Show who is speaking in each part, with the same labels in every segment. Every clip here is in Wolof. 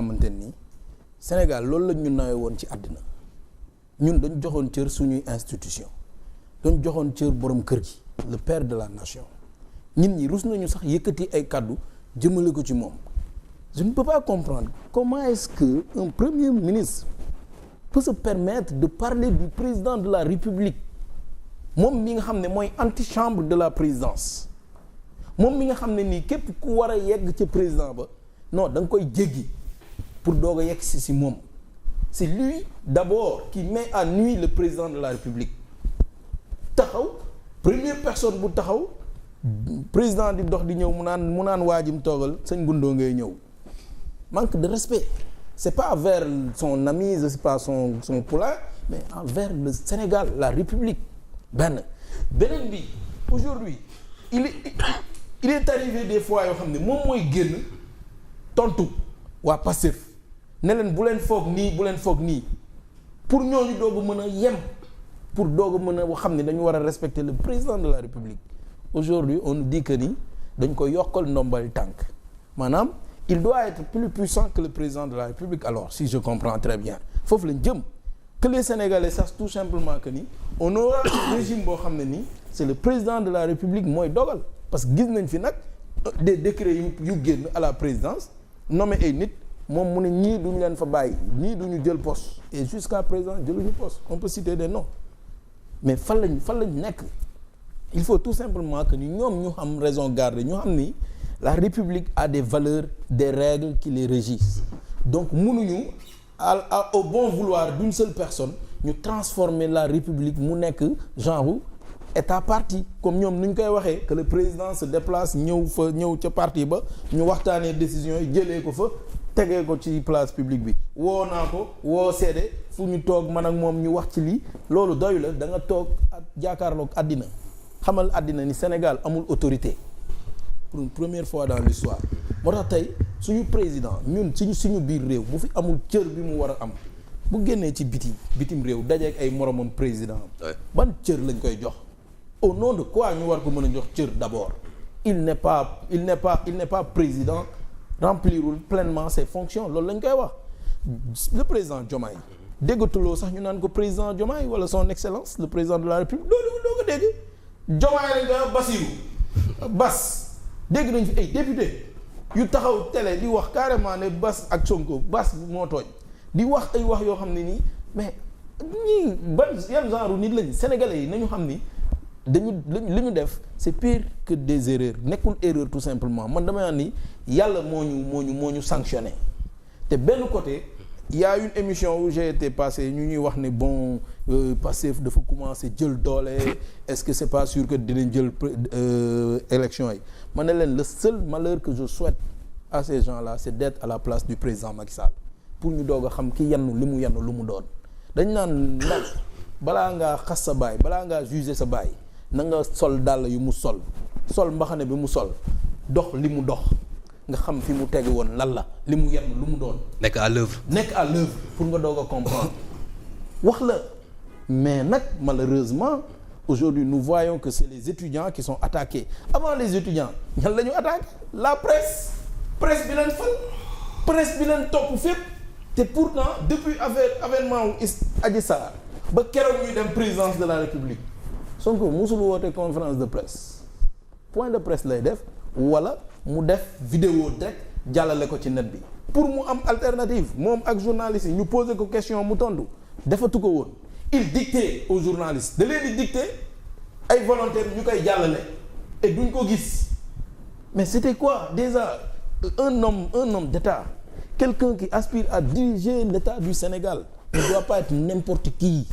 Speaker 1: xamante ni Sénégal loolu lañ ñu nawee woon ci àddina ñun dañ joxoon cër suñuy institution dañ joxoon cër borom kër gi le père de la nation nit ñi rus nañu sax yëkkati ay kàddu jëmale ko ci moom. Je ne peux pas comprendre comment est-ce que un premier ministre peut se permettre de parler du président de la République moom mi nga xam ne mooy antichambre de la présidence moom mi nga xam ne nii képp ku war a yegg ca président ba non da nga koy jéggi pour doog a yegg si moom c'est lui d'abord qui met à nu le président de la République taxaw première personne bu taxaw président di dox di ñëw mu naan waajim toogal sëñ Gundoo ngay ñëw. Manque de respect c'est pas envers son ami c'est pas son poulain mais envers le Sénégal la République beneen bi aujourd'hui il est arrivé des fois yoo xam ne moom mooy génn tontu waa Pastef ne leen bu leen foog nii pour ñooñu doog a mën a yem pour doog a mën a xam ne dañu war a respecter le président de la République aujourd'hui on nous dit que ni dañ ko yokkal ndombal tànk maanaam il doit être plus puissant que le président de la République alors si je comprends très bien foofu lañ jëm que les Sénégalais sachent tout simplement que ni on aura un régime boo xam ne nii c'est le président de la République mooy dogal parce que gis nañ fi nag des décrets yu génn à la présidence nommé ay nit moom mu ne ñii duñu leen fa bàyyi ñii duñu jël poste et jusqu'à présent jëluñu poste on peut citer des noms mais fan lañ nekk il faut tout simplement que ni ñoom ñu xam raison garder ñu xam ni la République a des valeurs des règles qui les régissent donc mënuñu au bon vouloir d'une seule personne ñu transformer la République mu nekk genre état parti comme ñoom ni ñu koy waxee que le président se déplace ñëw ca parti ba ñu waxtaanee décision yi jëlee ko fa tegee ko ci place publique bi woo naa ko woo seede fu ñu toog man ak moom ñu wax ci lii loolu doy la da nga toog ak jaakaarloog àddina xamal àddina ni Sénégal amul autorité pour une première fois dans l'histoire moo tax tey suñu président ñun suñu biir réew bu fi amul cër bi mu war a am bu génnee ci bitim réew dajeek ay moromam président ban cër lañ koy jox au nom de quoi ñu war ko mën a jox cër d'abord il n'est pas président remplirul pleinement ses fonctions loolu lañ koy wax le président Diomaye déggatuloo sax ñu naan ko président Diomaye wala son excellence le président de la République doo ko dégg Diomaye lañ koy wax Bassirou dégg nañ fi ay député yu taxaw télé di wax carrément ne Bass ak Sonko Bass moo tooñ di wax ay wax yoo xam ne nii mais ñii yan genre nit lañ sénégalais yi nañu xam ni li ñu def c'est pire que des erreurs nekkul erreur tout simplement man dama naan ni yàlla moo ñu sanctionné te benn côté il y a une émission où j'ai été passé ñu ñuy wax ne bon Pastef dafa commencer jël doole est-ce que c'est pas sûr que dinañ jël élection yi ma ne leen le seul malheur que je souhaite à ces gens-là c'est d'être à la place du président Macky Sall pour ñu doog a xam ki yenn li mu yenn lu mu doon dañ naan ndax balaa ngaa xas sa baay balaa ngaa juger sa baay na nga sol dàll yu mu sol mbaxane bi mu sol dox li mu dox nga xam fi mu teg woon lan la li mu yenn lu mu doon.
Speaker 2: nekk à l'œuvre
Speaker 1: pour nga doog a comprendre wax la mais nag malheureusement aujourd'hui nous voyons que c'est les étudiants qui sont attaqués avant les étudiants ñan la ñu attaqué la presse bi leen fal presse bi leen topp fépp te pourtant depuis avènement wu Adji Sarr ba keroog ñuy dem présidence de la République Sonko musul woote conférence de presse point de presse lay def wala mu def vidéo direct jàllale ko ci net bi pour mu am alternative moom ak journalistes yi ñu poser ko question mu tontu defatu ko woon il dictait aux journalistes da leen di dicter ay volontaires ñu koy jàllale et duñ ko gis mais c'était quoi déjà un homme d'État quelqu'un qui aspire à diriger l'État du Sénégal ne doit pas être n'importe qui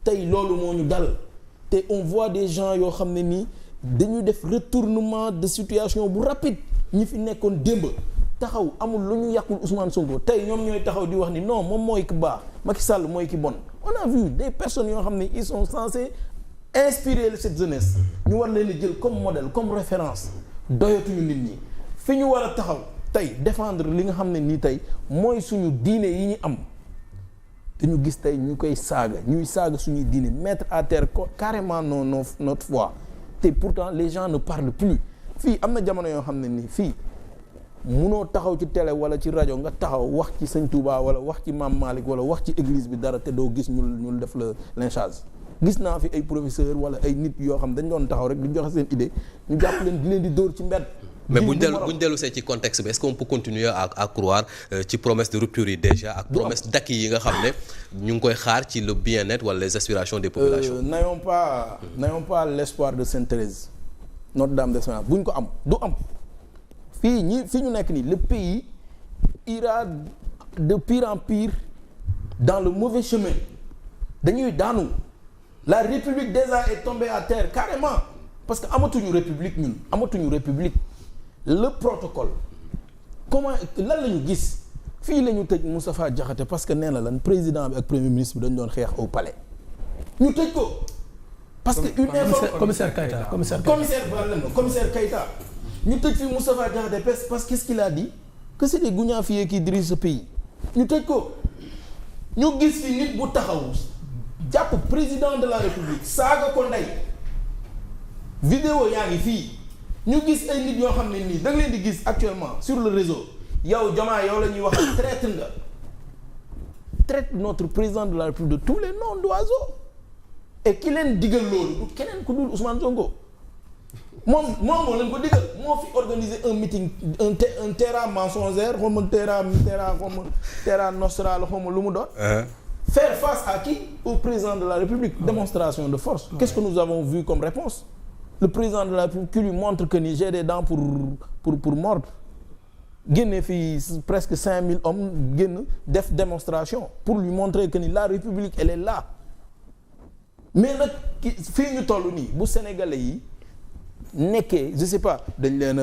Speaker 1: tey loolu moo ñu dal te on voit des gens yoo xam ne nii dañuy def retournement de situation bu rapide ñi fi nekkoon démb taxaw amul lu ñu yàqul Ousmane Sonko tey ñoom ñooy taxaw di wax ni non moom mooy ki baax Macky Sall mooy ki bon on a vu des personnes yoo xam ne ils sont censés inspirer cette jeunesse ñu war leen a jël comme modèle comme référence doyatuñu nit ñi fi ñu war a taxaw tey défendre li nga xam ne nii tey mooy suñu diine yi ñu am dañu gis tey ñu koy ñuy saaga suñuy diine mettre à terre carrément notre foi te pourtant les gens ne parlent plus fii am na jamono yoo xam ne nii fii munoo taxaw ci télé wala ci rajo nga taxaw wax ci sëñ Touba wala wax ci Maam Malick wala wax ci église bi dara te doo gis ñu def la lynchage gis naa fi ay professeur wala ay nit yoo xam dañ doon taxaw rek di joxe seen idée ñu jàpp leen di leen di dóor ci mbedd.
Speaker 2: mais bu ñu dellu see ci contexte bi est-ce qu'on peut continuer à croire ci promesse de rupture yi déjà ak promesse d'acquis yi nga xam ne ñu ngi koy xaar ci le bien-être wala les aspirations des populations.
Speaker 1: n'ayons pas l'espoir de Sainte-Thérèse Notre-Dame d'Espérance bu ñu ko am du am fii ñu nekk nii le pays ira de pire en pire dans le mauvais chemin dañuy daanu la république déjà est tombée à terre carrément parce que amatuñu république le protocole comment lan la ñu gis fii la ñu tëj Moustapha Diakhaté parce que nee na lan président bi ak premier ministre bi dañu doon xeex au palais ñu tëj ko parce que commissaire Keïta ñu tëj fi Moustapha Diakhaté parce que qu'est-ce qu'il a dit que c'est des gougnafiers qui dirigent ce pays ñu tëj ko ñu gis fi nit bu taxaw jàpp président de la république saaga ko ndey vidéo yaa ngi fii ñu gis ay nit yoo xam ne nii da nga leen di gis actuellement sur le réseau yow Diomaye yow la ñuy wax traite notre président de la République de tous les noms d'oiseaux et ki leen digal loolu du keneen ku dul Ousmane Sonko moom moo leen ko digal moo fi organiser un meeting un terrain mensongère xaw ma terrain nostral xaw ma lu mu doon faire face à qui? Au président de la République. Démonstration de force. Qu'est-ce que nous avons vu comme réponse? Le président de la République qui lui montre que ni j'ai des dents pour mordre. génne fii presque 5000 hommes génn def démonstration pour lui montrer que ni la République elle est là. mais nag fii ñu toll nii bu Sénégalais yi nekkee je sais pas dañ leen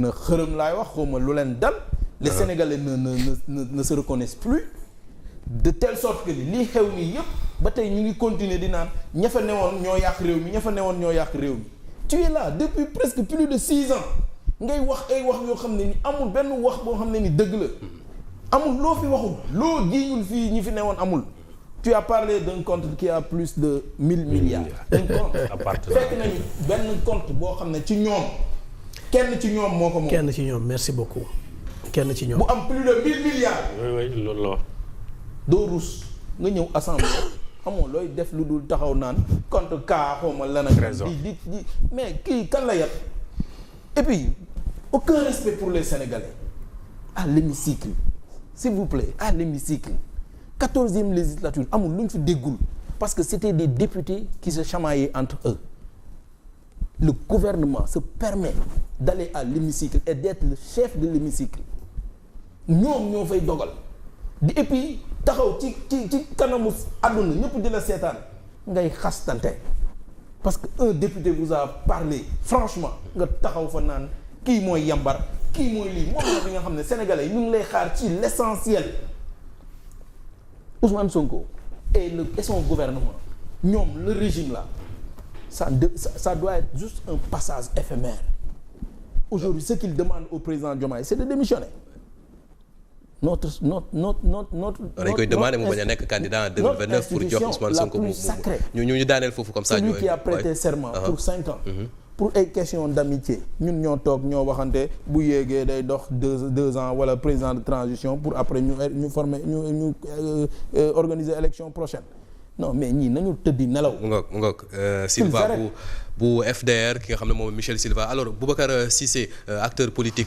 Speaker 1: a xërëm laay wax xaw ma lu leen dal. les Sénégalais ne se reconnaissent plus de telle sorte que lii xew nii yëpp ba tey ñu ngi continuer di naan ña fa newoon ñoo yàq réew mi tu es là depuis presque plus de 6 ans ngay wax ay wax yoo xam ne ni amul benn wax boo xam ne ni dëgg la amul loo fi waxul loo jiiñul fii ñi fi newoon amul. tu as parlé d'un compte qui a plus de 1000 milliards. un compte fekk nañu benn compte boo xam ne ci ñoom kenn ci ñoom moo ko moom.
Speaker 3: kenn ci ñoom merci beaucoup. kenn ci ñoom
Speaker 1: bu am plus de 1000 milliards.
Speaker 4: oui loolu la.
Speaker 1: doo rus nga ñëw assemblée xamoo looy def lu dul taxaw naan compte kaa xaw ma lan ak. di mais kii kan la yat et puis aucun respect pour les Sénégalais à l'hémicycle s'il vous plaît à l'hémicycle 14e législature amul lu ñu fi déggul parce que c'était des députés qui se chamaillaient entre eux. Le gouvernement se permet d'aller à l'hémicycle et d'être le chef de l'hémicycle ñoom ñoo fay dogal et puis taxaw ci kanamu àdduna ñëpp di la seetaan ngay xastante parce que un député vous a parlé franchement nga taxaw fa naan kii mooy yambar kii mooy lii moom la bi nga xam ne sénégalais yi ñu ngi lay xaar ci l'essentiel. Ousmane Sonko et son gouvernement ñoom le régime là ça doit être juste un passage éphémère. Aujourd'hui ce qu'il demande au président Diomaye c'est de démissionner. Notre
Speaker 2: dañ koy demander mu bañ a nekk candidat en 2029 pour jox Ousmane Sonko mu ñu daaneel foofu comme ça.
Speaker 1: celui qui a prêté serment pour 5 ans. pour ay question d'amitié ñun ñoo toog ñoo waxante bu yéegee day dox 2 ans wala président de transition pour après ñu former ñu organiser élection prochaine non mais ñii nañu tëddi nelaw.
Speaker 2: mu ngoog Silva bu FDR ki nga xam ne moom Michel Silva alors Boubacar Cissé acteur politique.